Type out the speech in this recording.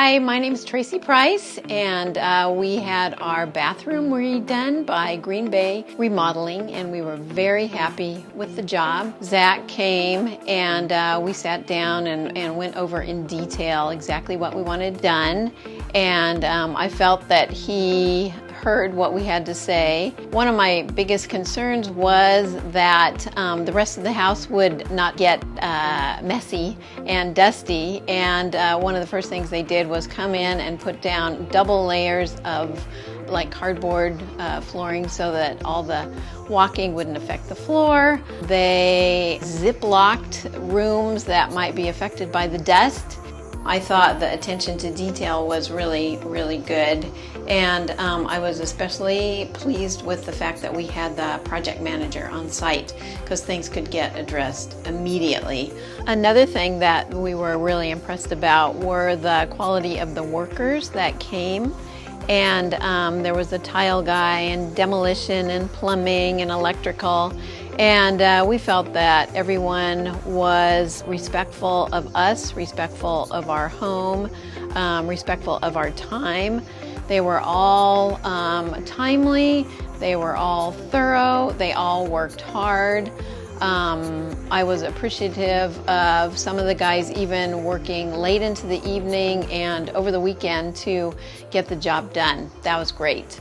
Hi, my name is Tracy Price, and we had our bathroom redone by Green Bay Remodeling, and we were very happy with the job. Zack came, and we sat down and went over in detail exactly what we wanted done, and I felt that he heard what we had to say. One of my biggest concerns was that the rest of the house would not get messy and dusty, and one of the first things they did was come in and put down double layers of like cardboard flooring so that all the walking wouldn't affect the floor. They zip-locked rooms that might be affected by the dust. I thought the attention to detail was really, really good, and I was especially pleased with the fact that we had the project manager on site because things could get addressed immediately. Another thing that we were really impressed about were the quality of the workers that came. And there was a tile guy and demolition and plumbing and electrical, and we felt that everyone was respectful of us, respectful of our home, respectful of our time. They were all timely, they were all thorough, they all worked hard. I was appreciative of some of the guys even working late into the evening and over the weekend to get the job done. That was great.